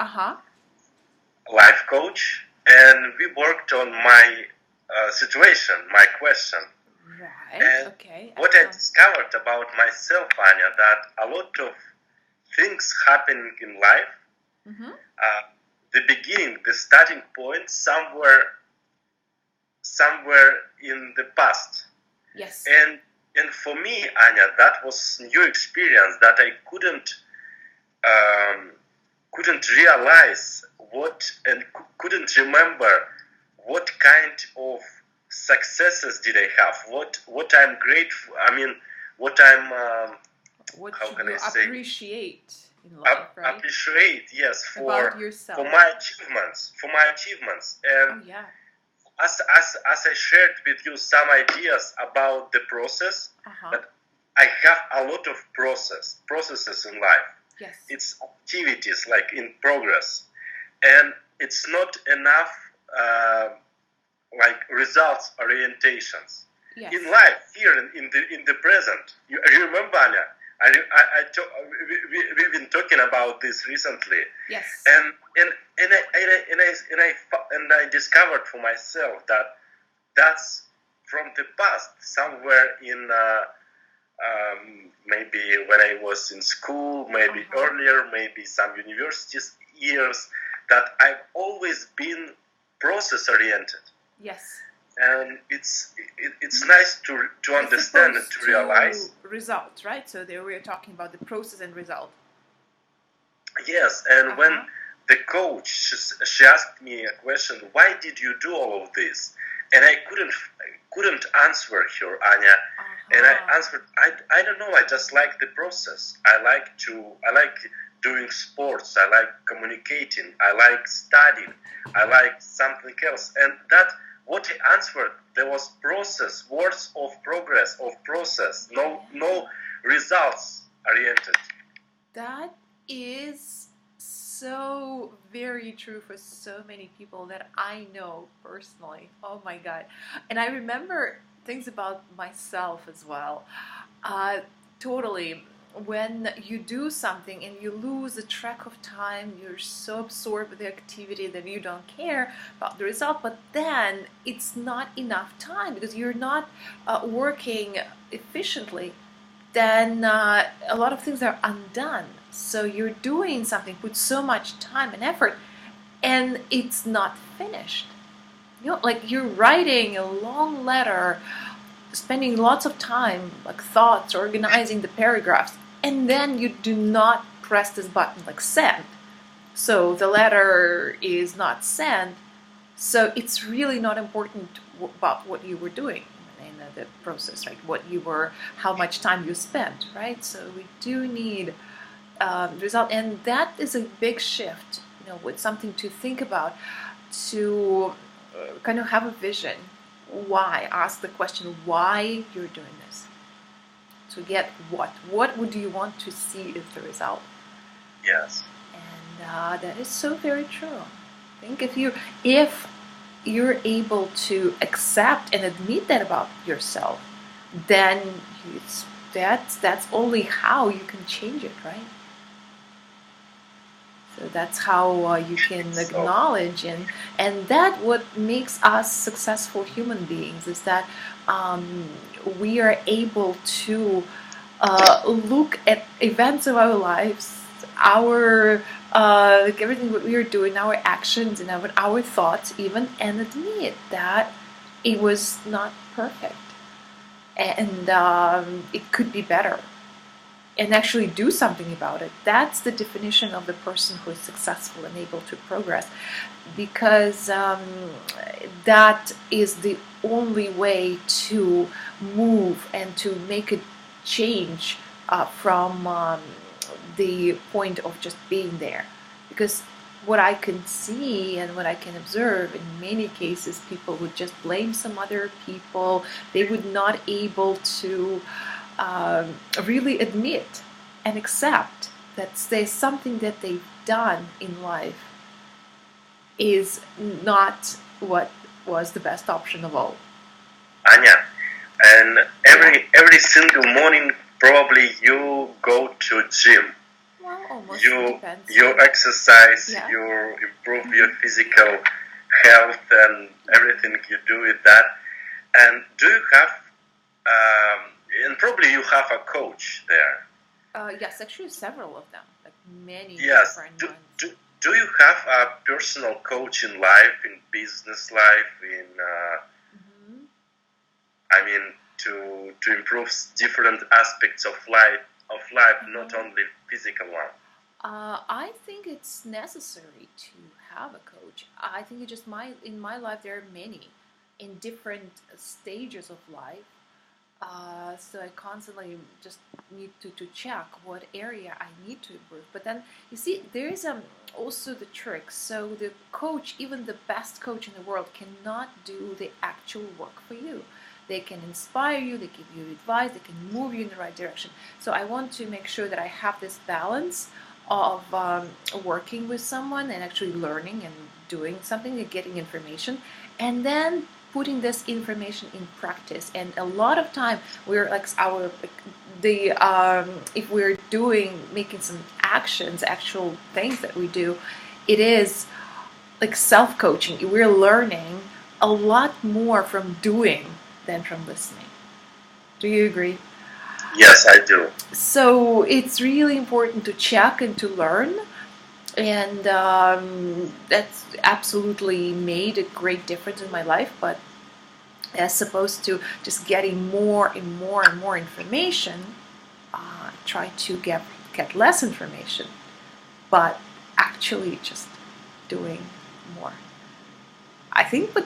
Uh-huh. life coach, and we worked on my situation, my question. Right. And Okay. what I discovered about myself, Anya, that a lot of things happen in life. Mm-hmm. The beginning, the starting point, somewhere in the past. Yes. And for me, Anya, that was new experience that I couldn't realize and couldn't remember what kind of successes did I have, what I'm grateful, I mean, what I'm what how can you I say, appreciate in life, right? appreciate, yes, About yourself. for my achievements. And Oh yeah. as I shared with you some ideas about the process, that I have a lot of processes in life. Yes. It's activities like in progress, and it's not enough like results orientations. Yes. In life here in the present. You remember, Anya? We've been talking about this recently. Yes. And I discovered for myself that that's from the past, somewhere in maybe when I was in school, maybe earlier, maybe some universities years, that I've always been process oriented. Yes. And it's nice to understand and to realize result, right? So there we are talking about the process and result. Yes, and when the coach she asked me a question, why did you do all of this? And I couldn't answer her, Anya. And I answered, I don't know. I just like the process. I like doing sports. I like communicating. I like studying. I like something else. And that. What I answered, there was process, words of progress, of process, no results oriented. That is so very true for so many people that I know personally. Oh my God. And I remember things about myself as well. Totally. When you do something and you lose the track of time, you're so absorbed with the activity that you don't care about the result, but then it's not enough time because you're not working efficiently, then a lot of things are undone. So you're doing something, put so much time and effort, and it's not finished. You know, like you're writing a long letter, spending lots of time, like thoughts, organizing the paragraphs, and then you do not press this button like send. So the letter is not sent. So it's really not important about what you were doing in the process, right? How much time you spent, right? So we do need result, and that is a big shift. You know, with something to think about, to kind of have a vision. Why? Ask the question why you're doing this. To get what would you want to see as the result? Yes. And that is so very true. I think if you're able to accept and admit that about yourself, then that's only how you can change it, right? So that's how you can acknowledge, and that what makes us successful human beings is that we are able to look at events of our lives, our everything what we are doing, our actions and our thoughts even, and admit that it was not perfect and it could be better. And actually do something about it. That's the definition of the person who is successful and able to progress, because that is the only way to move and to make a change from the point of just being there. Because what I can see and what I can observe in many cases, people would just blame some other people. They would not able to really admit and accept that there's something that they've done in life is not what was the best option of all. Anya, and every single morning probably you go to gym. Well, almost you depends. you exercise, Yeah. you improve your physical health and everything you do with that. And do you have, and probably you have a coach there. Yes, actually several of them, like many Yes. different Do, ones. do, do you have a personal coach in life, in business life, in Mhm. I mean, to improve different aspects of life, not only physical one. I think it's necessary to have a coach. I think it just in my life there are many in different stages of life. So I constantly just need to check what area I need to improve. But then you see, there is also the trick. So the coach, even the best coach in the world, cannot do the actual work for you. They can inspire you, they give you advice, they can move you in the right direction. So I want to make sure that I have this balance of working with someone and actually learning and doing something and getting information, and then putting this information in practice. And a lot of time we're like if we're making some actions, actual things that we do, it is like self-coaching. We're learning a lot more from doing than from listening. Do you agree? Yes, I do. So it's really important to check and to learn, and that's absolutely made a great difference in my life. But as opposed to just getting more and more and more information, try to get less information, but actually just doing more. I think, but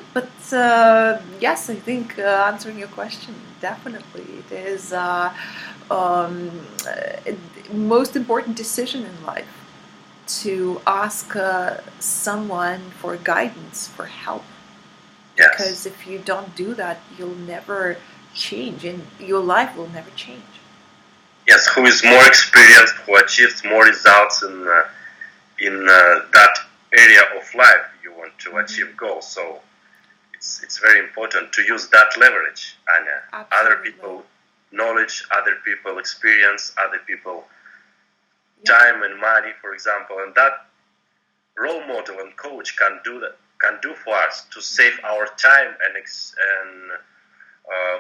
yes, I think answering your question, definitely it is most important decision in life to ask someone for guidance, for help. Yes. Because if you don't do that, you'll never change, and your life will never change. Yes, who is more experienced, who achieves more results in that area of life you want to achieve goals. So it's very important to use that leverage, Anya. Absolutely. Other people knowledge, other people experience, other people time and money, for example, and that role model and coach can do for us to save our time and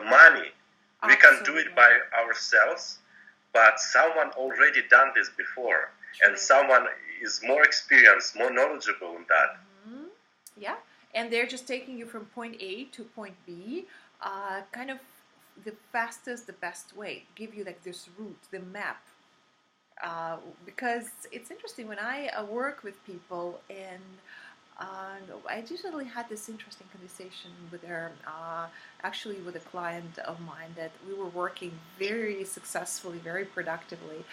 money. Absolutely. We can do it by ourselves, but someone already done this before. True. And someone is more experienced, more knowledgeable in that. Mm-hmm. Yeah, and they're just taking you from point A to point B, kind of the fastest, the best way. Give you like this route, the map. Because it's interesting when I work with people, and I recently had this interesting conversation with her, actually with a client of mine, that we were working very successfully, very productively.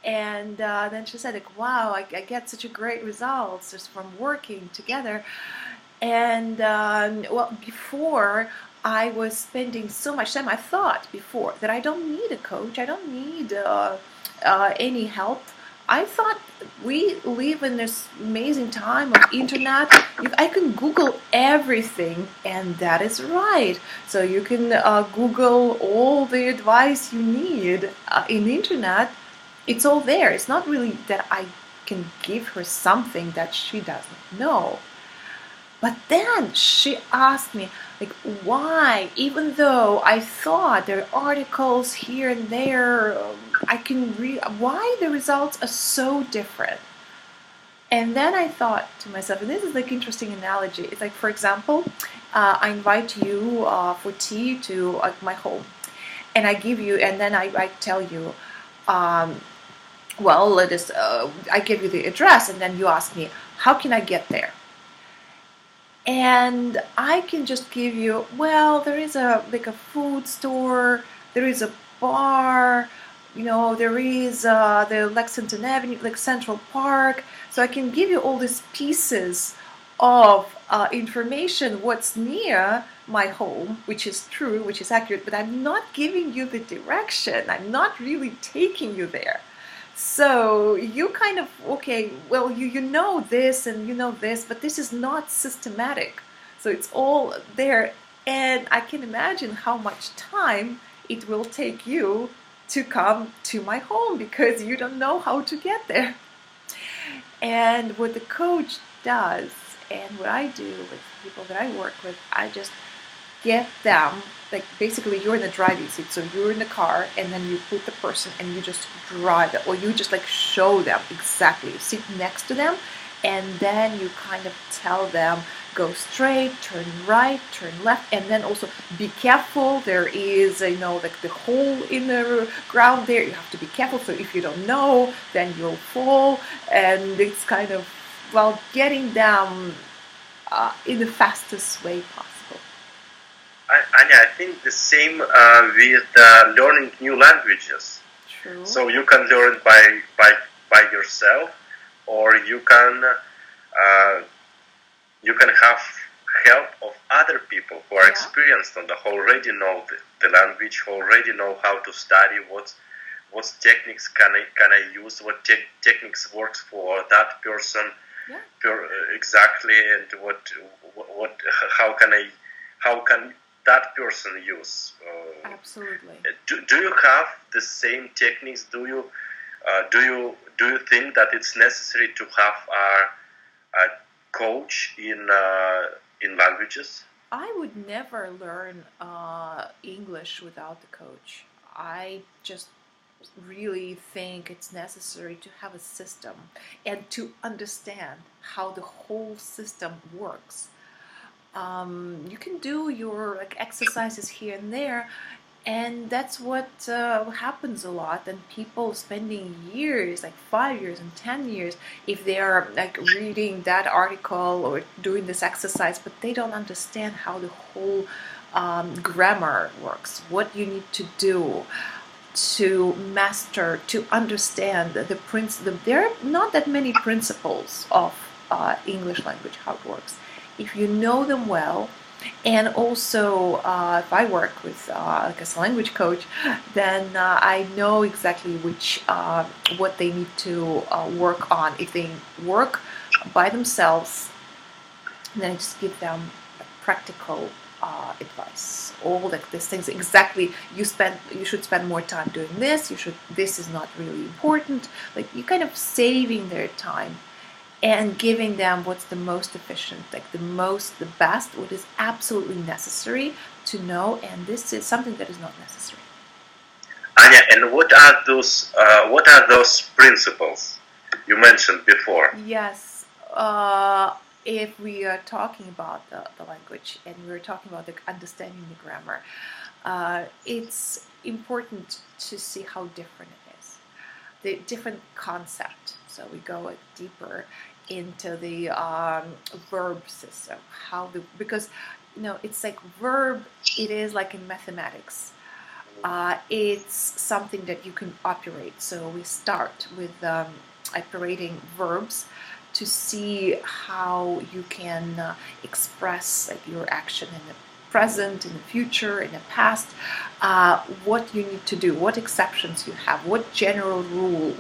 And then she said, like, wow, I get such a great results just from working together. And well, before I was spending so much time, I thought before that I don't need a coach, I don't need any help. I thought we live in this amazing time of internet. I can Google everything, and that is right. So you can Google all the advice you need in the internet. It's all there. It's not really that I can give her something that she doesn't know. But then she asked me, like, why, even though I thought there are articles here and there, I can read, why the results are so different? And then I thought to myself, and this is like interesting analogy. It's like, for example, I invite you for tea to my home, and I give you, and then I tell you, well, I give you the address, and then you ask me, how can I get there? And I can just give you, well, there is a food store, there is a bar, there is the Lexington Avenue, like Central Park. So I can give you all these pieces of information, what's near my home, which is true, which is accurate, but I'm not giving you the direction. I'm not really taking you there. So you kind of, okay, well, you know this and you know this, but this is not systematic. So it's all there, and I can imagine how much time it will take you to come to my home because you don't know how to get there. And what the coach does, and what I do with people that I work with, I just get them, like basically you're in the driving seat, so you're in the car and then you put the person and you just drive it, or you just like show them exactly, you sit next to them and then you kind of tell them, go straight, turn right, turn left, and then also be careful, there is, like the hole in the ground there, you have to be careful, so if you don't know, then you'll fall. And it's kind of, well, getting them in the fastest way possible. Anya, I think the same with learning new languages. True. So you can learn by yourself, or you can have help of other people who are experienced and who already know the language, who already know how to study, what techniques can I use, what techniques works for that person exactly, and how can that person use. Absolutely. Do you have the same techniques? Do you think that it's necessary to have a coach in languages? I would never learn English without the coach. I just really think it's necessary to have a system and to understand how the whole system works. You can do your exercises here and there, and that's what happens a lot. And people spending years, like 5 years and 10 years, if they are reading that article or doing this exercise, but they don't understand how the whole grammar works, what you need to do to master, to understand the principle. There are not that many principles of English language, how it works. If you know them well, and also if I work with as a language coach, then I know exactly what they need to work on. If they work by themselves, then I just give them practical advice. All these things exactly. You should spend more time doing this. This is not really important. Like you kind of saving their time and giving them what's the most efficient, the best, what is absolutely necessary to know, and this is something that is not necessary. Anya, and what are those principles you mentioned before? Yes, if we are talking about the language and we're talking about understanding the grammar, it's important to see how different it is, the different concept. So we go deeper into the verb system, because it's like verb, it is like in mathematics, it's something that you can operate. So we start with operating verbs to see how you can express your action in the present, in the future, in the past, what you need to do, what exceptions you have, what general rule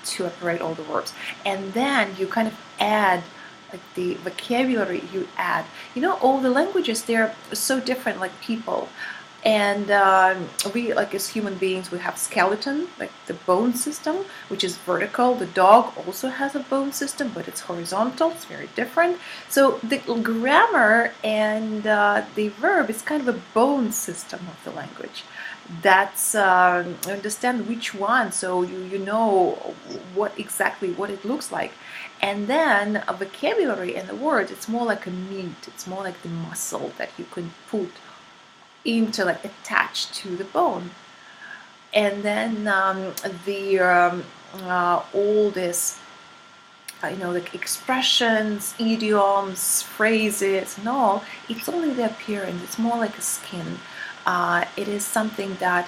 to operate all the verbs. And then you kind of add the vocabulary you add. All the languages, they're so different, like people. And we, as human beings, we have skeleton, like the bone system, which is vertical. The dog also has a bone system, but it's horizontal. It's very different. So the grammar and the verb is kind of a bone system of the language. That's understand which one, so you know what it looks like. And then a vocabulary and the words, it's more like a meat. It's more like the muscle that you can put into, attached to the bone. And then all this expressions, idioms, phrases and all, it's only the appearance. It's more like a skin. It is something that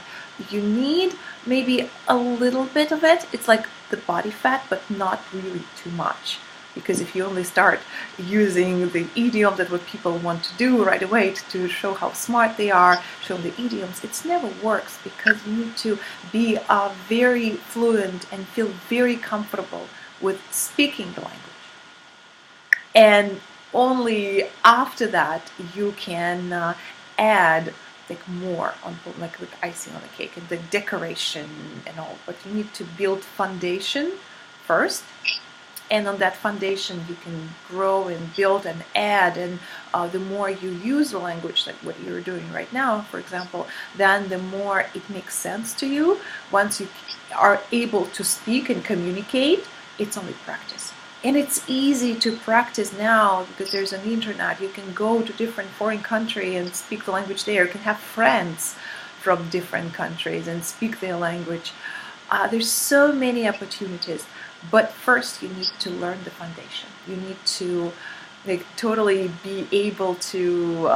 you need maybe a little bit of it. It's like the body fat, but not really too much. Because if you only start using the idiom, that what people want to do right away to show how smart they are, show the idioms, it never works, because you need to be very fluent and feel very comfortable with speaking the language. And only after that you can add like more on like with icing on the cake and the decoration and all, but you need to build foundation first, and on that foundation you can grow and build and add, and the more you use the language, like what you're doing right now, for example, then the more it makes sense to you. Once you are able to speak and communicate, it's only practice. And it's easy to practice now because there's an internet. You can go to different foreign country and speak the language there. You can have friends from different countries and speak their language. There's so many opportunities, but first you need to learn the foundation. You need to like totally be able to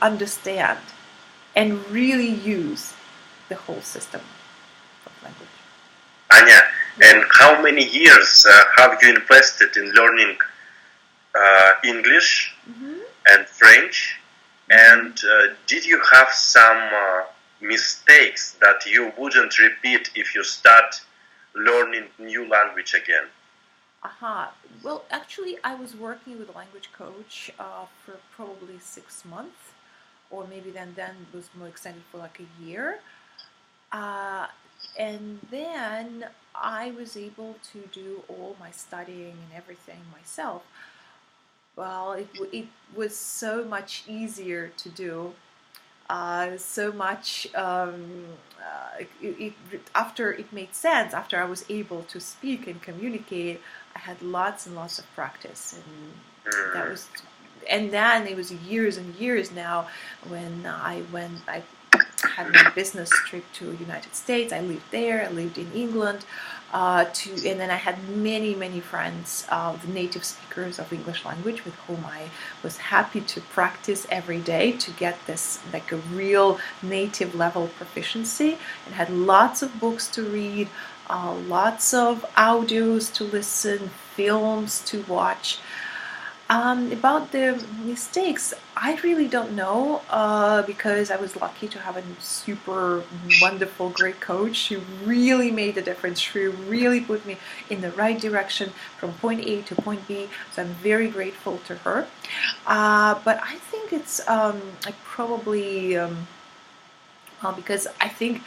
understand and really use the whole system of language. Anya, and how many years have you invested in learning English and French? And did you have some mistakes that you wouldn't repeat if you start learning new language again? Well, actually, I was working with a language coach for probably 6 months, or maybe then was more extended for like a year. And then I was able to do all my studying and everything myself. Well, it was so much easier to do. So much after it made sense, after I was able to speak and communicate, I had lots and lots of practice, and then it was years and years now when I had my business trip to the United States. I lived there. I lived in England, and then I had many friends, native speakers of English language, with whom I was happy to practice every day to get this like a real native level proficiency, and had lots of books to read, lots of audios to listen, films to watch. About the mistakes, I really don't know, because I was lucky to have a super wonderful, great coach who really made a difference. She really put me in the right direction from point A to point B, so I'm very grateful to her. But I think it's probably because I think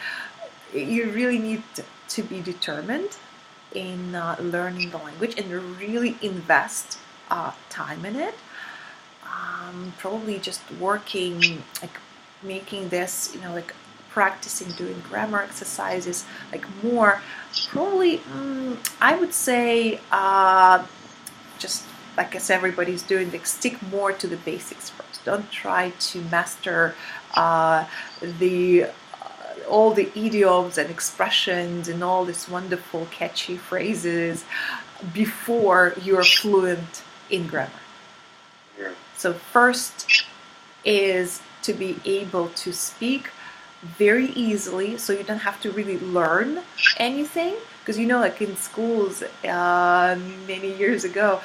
you really need to be determined in learning the language and really invest time in it. Probably just working, like making this, like practicing doing grammar exercises, like more. Probably, I would say, just like as everybody's doing, like stick more to the basics first. Don't try to master all the idioms and expressions and all these wonderful catchy phrases before you're fluent in grammar. So first is to be able to speak very easily, so you don't have to really learn anything, because like in schools many years ago,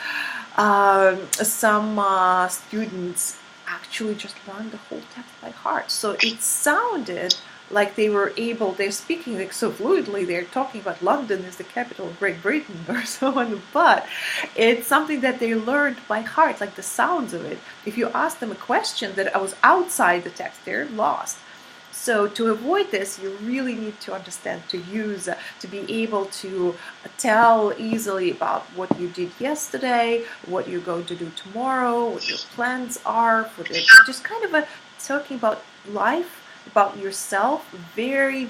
some students actually just learned the whole text by heart, so it sounded like they're speaking like so fluently, they're talking about London is the capital of Great Britain or so on, but it's something that they learned by heart, like the sounds of it. If you ask them a question that was outside the text, they're lost. So to avoid this, you really need to understand, to use, to be able to tell easily about what you did yesterday, what you're going to do tomorrow, what your plans are for the, just kind of talking about life, about yourself, very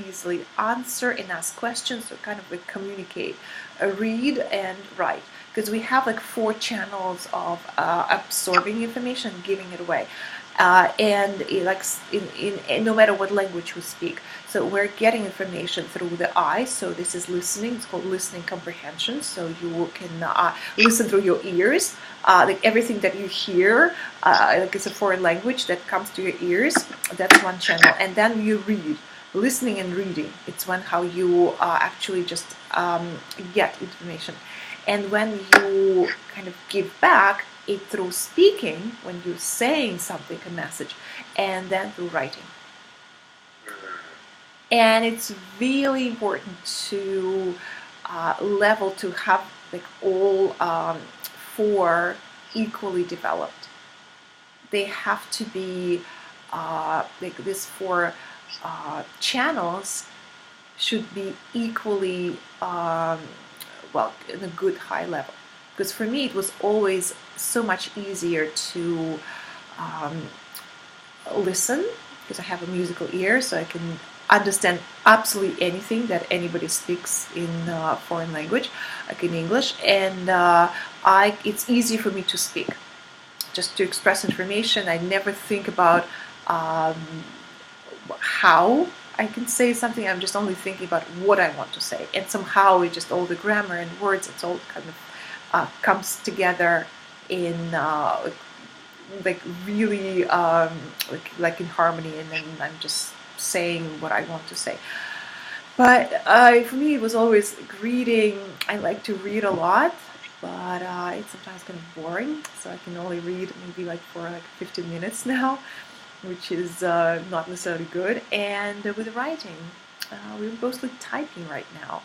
easily. Answer and ask questions, so kind of like communicate, read and write, because we have like 4 channels of absorbing information, giving it away. And in no matter what language we speak, so we're getting information through the eye. So this is listening. It's called listening comprehension. So you can listen through your ears, like everything that you hear, like it's a foreign language that comes to your ears. That's one channel. And then you read, listening and reading. It's how you actually just get information. And when you kind of give back, it through speaking, when you're saying something, a message, and then through writing. And it's really important to to have like all 4 equally developed, they have to be like this 4 channels should be equally well, in a good high level. Because for me, it was always so much easier to listen, because I have a musical ear, so I can understand absolutely anything that anybody speaks in foreign language, like in English, and it's easy for me to speak, just to express information. I never think about how I can say something. I'm just only thinking about what I want to say, and somehow it just all the grammar and words, it's all kind of comes together in like really like in harmony, and then I'm just saying what I want to say. But for me, it was always reading. I like to read a lot, but it's sometimes kind of boring, so I can only read maybe like for like 15 minutes now, which is not necessarily good. And with writing, we're mostly typing right now.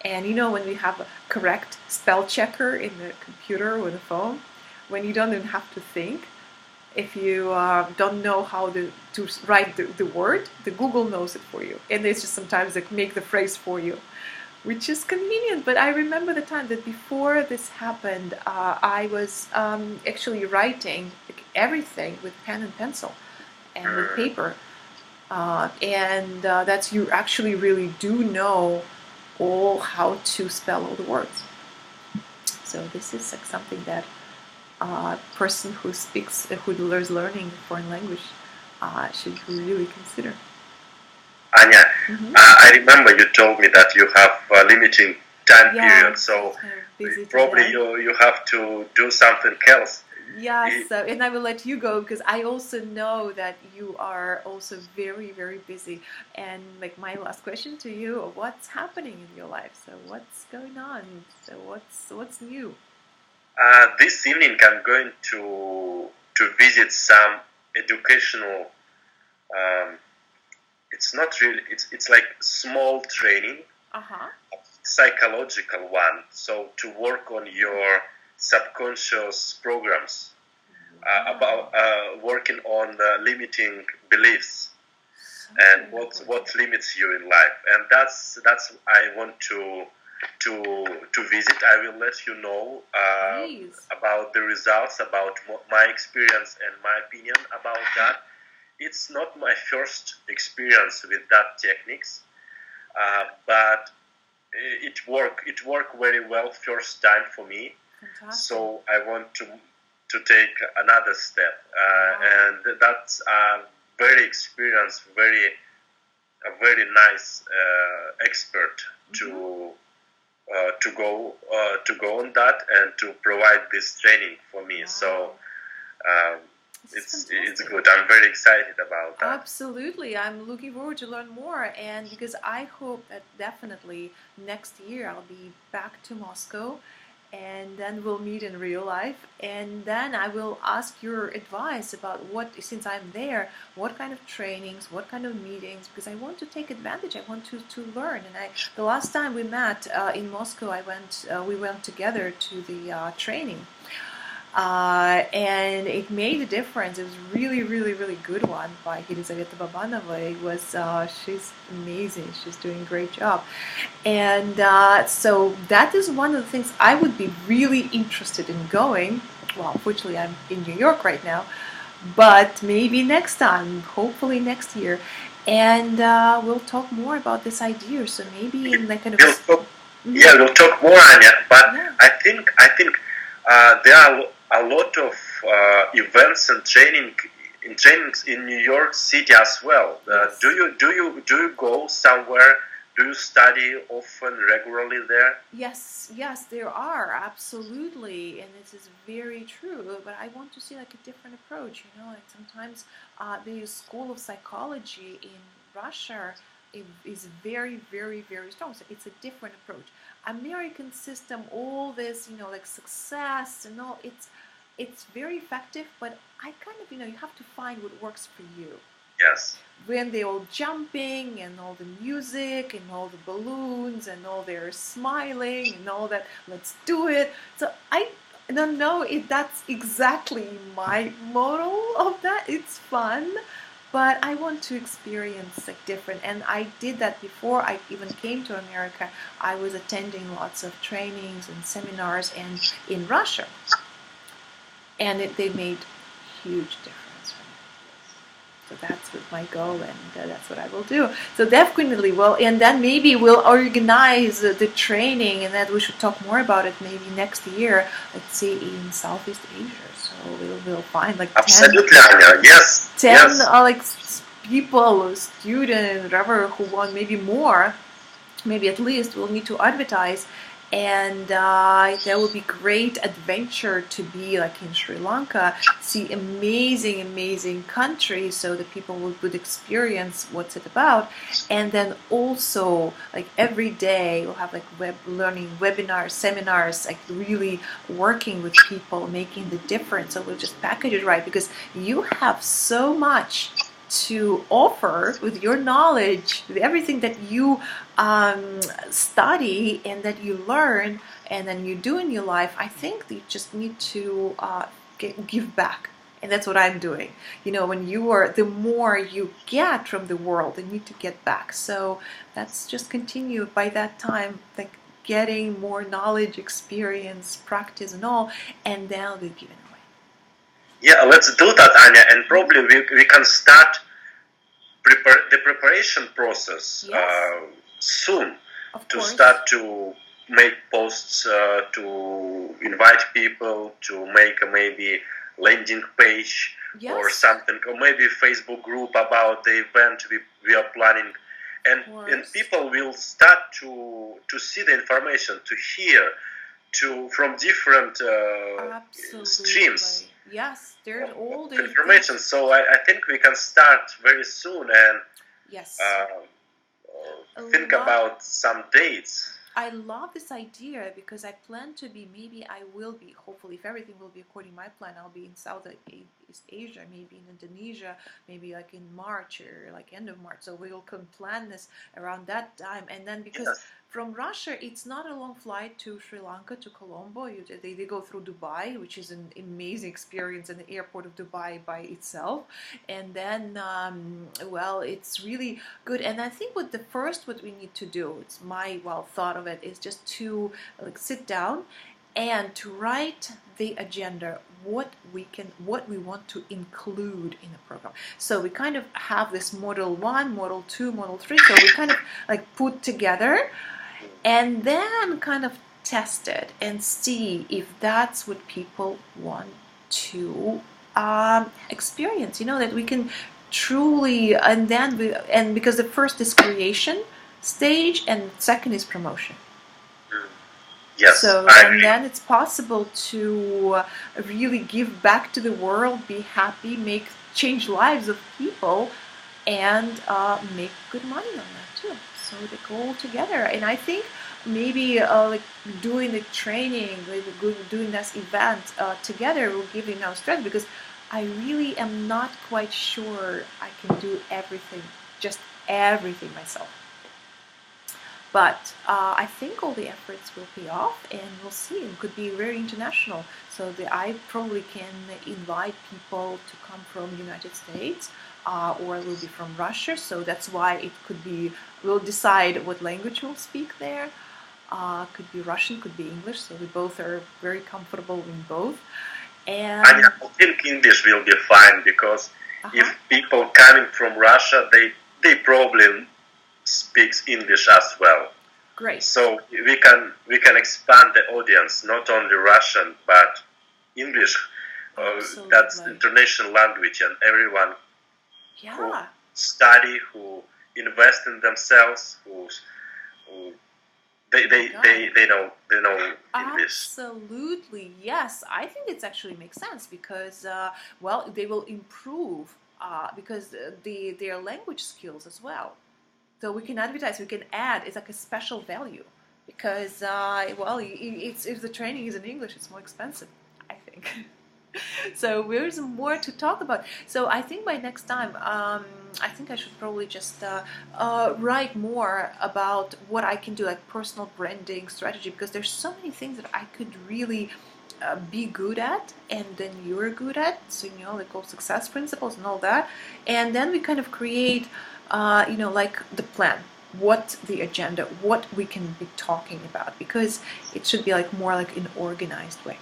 And you know, when we have a correct spell checker in the computer or the phone, when you don't even have to think, if you don't know how to write the word, the Google knows it for you. And it's just sometimes like make the phrase for you, which is convenient. But I remember the time that before this happened, I was actually writing like everything with pen and pencil and with paper. And that's, you actually really do know all how to spell all the words. So this is like something that a person who speaks, who is learning foreign language should really consider. Anya, I remember you told me that you have a limiting time period, so probably you have to do something else. Yes, and I will let you go, because I also know that you are also very, very busy. And like my last question to you, what's happening in your life? So what's going on? So what's new? This evening I'm going to visit some educational. It's not really. It's like small training, psychological one. So to work on your subconscious programs, about working on limiting beliefs and what limits you in life, and that's I want to visit. I will let you know about the results, about my experience and my opinion about that. It's not my first experience with that techniques, but it worked very well first time for me. Fantastic. So I want to take another step, and that's a very experienced, a very nice expert to go on that and to provide this training for me. Wow. So it's good. I'm very excited about that. Absolutely, I'm looking forward to learn more, and because I hope that definitely next year I'll be back to Moscow, and then we'll meet in real life, and then I will ask your advice about since I'm there, what kind of trainings, what kind of meetings, because I want to take advantage. I want to learn. And the last time we met in Moscow, we went together to the training. And it made a difference. It was really, really, really good one by Elizaveta Babanova. It was, she's amazing. She's doing a great job. And so that is one of the things I would be really interested in going. Well, unfortunately, I'm in New York right now, but maybe next time, hopefully next year. And we'll talk more about this idea. So maybe in that kind of... we'll talk more, Anya. But yeah. I think there are a lot of events and trainings in New York City as well. Yes. Do you go somewhere? Do you study often, regularly there? Yes, there are, absolutely, and this is very true. But I want to see like a different approach. You know, like sometimes the School of Psychology in Russia is very, very, very strong. So it's a different approach. American system, all this, you know, like success and all, it's very effective, but I kind of, you know, you have to find what works for you. Yes. When they're all jumping and all the music and all the balloons and all their smiling and all that, let's do it. So No, that's exactly my model of that. It's fun, but I want to experience like different. And I did that before I even came to America. I was attending lots of trainings and seminars and in Russia, and they made huge difference for me. So that's what my goal, and that's what I will do. So definitely, well, and then maybe we'll organize the training, and that we should talk more about it maybe next year. Let's say in Southeast Asia. So we'll find like Absolutely, Anya. Yes. 10 Yes. like people, students, whatever, who want maybe more, maybe at least we'll need to advertise, and that would be great adventure to be like in Sri Lanka, see amazing country, so that people would experience what's it about. And then also like every day we'll have like learning webinars, seminars, like really working with people, making the difference. So we'll just package it right, because you have so much to offer with your knowledge, with everything that you study and that you learn and then you do in your life. I think you just need to give back. And that's what I'm doing. You know, when the more you get from the world, you need to get back. So that's just continue by that time, like getting more knowledge, experience, practice and all, and then we'll give it away. Yeah, let's do that, Anya, and probably we can start the preparation process soon, to start to make posts, to invite people, to make maybe landing page or something, or maybe Facebook group about the event we are planning, and people will start to see the information, to hear from different streams. Yes, there's all the information. So I think we can start very soon and think about some dates. I love this idea, because I plan to be, maybe I will be, hopefully if everything will be according to my plan, I'll be in Southeast Asia, maybe in Indonesia, maybe like in March or like end of March. So we'll plan this around that time. And then because from Russia, it's not a long flight to Sri Lanka, to Colombo. They go through Dubai, which is an amazing experience, in the airport of Dubai by itself. And then, well, it's really good. And I think what we need to do, it's my thought of it, is just to like sit down and to write the agenda, what we want to include in the program. So we kind of have this model 1, model 2, model 3. So we kind of like put together and then kind of test it and see if that's what people want to experience. You know, that we can truly, and then because the first is creation stage and second is promotion. Yes, so and then it's possible to really give back to the world, be happy, change lives of people, and make good money on that too. So they go all together. And I think maybe like doing the training, doing this event together will give you strength, because I really am not quite sure I can do everything myself. But I think all the efforts will pay off, and we'll see. It could be very international. So I probably can invite people to come from the United States, or will be from Russia. So that's why it could be, we'll decide what language we'll speak there. Could be Russian, could be English. So we both are very comfortable in both. And I think English will be fine, because if people coming from Russia, they probably speaks English as well. Great. So we can expand the audience, not only Russian but English. That's international language, and everyone who study, who invest in themselves, who they know English. Absolutely, yes. I think it actually makes sense, because they will improve because their language skills as well. So we can advertise, we can add, it's like a special value, because if the training is in English, it's more expensive, I think. So there's more to talk about. So I think by next time, I think I should probably just write more about what I can do, like personal branding strategy, because there's so many things that I could really be good at, and then you're good at. So like all success principles and all that, and then we kind of create, like the plan, what the agenda, what we can be talking about, because it should be like more like an organized way.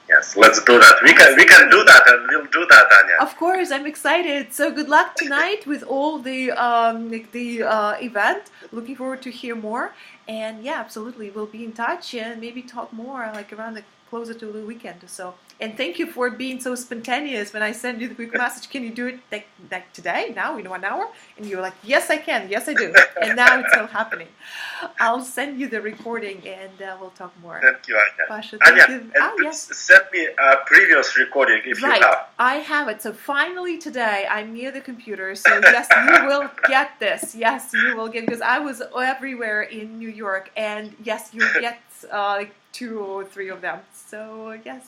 Yes, let's do that. We can do that, and we'll do that, Anya. Of course, I'm excited. So good luck tonight with all the event. Looking forward to hear more. And yeah, absolutely, we'll be in touch and maybe talk more like around closer to the weekend or so. And thank you for being so spontaneous when I send you the quick message. Can you do it like today, now, in 1 hour? And you're like, yes, I can. Yes, I do. And now it's all happening. I'll send you the recording and we'll talk more. Thank you, Anya. Pasha, Anya, yes. send me a previous recording if you have. I have it. So finally today, I'm near the computer. So yes, you will get this. Yes, you will get, because I was everywhere in New York. And yes, you'll get like 2 or 3 of them. So yes.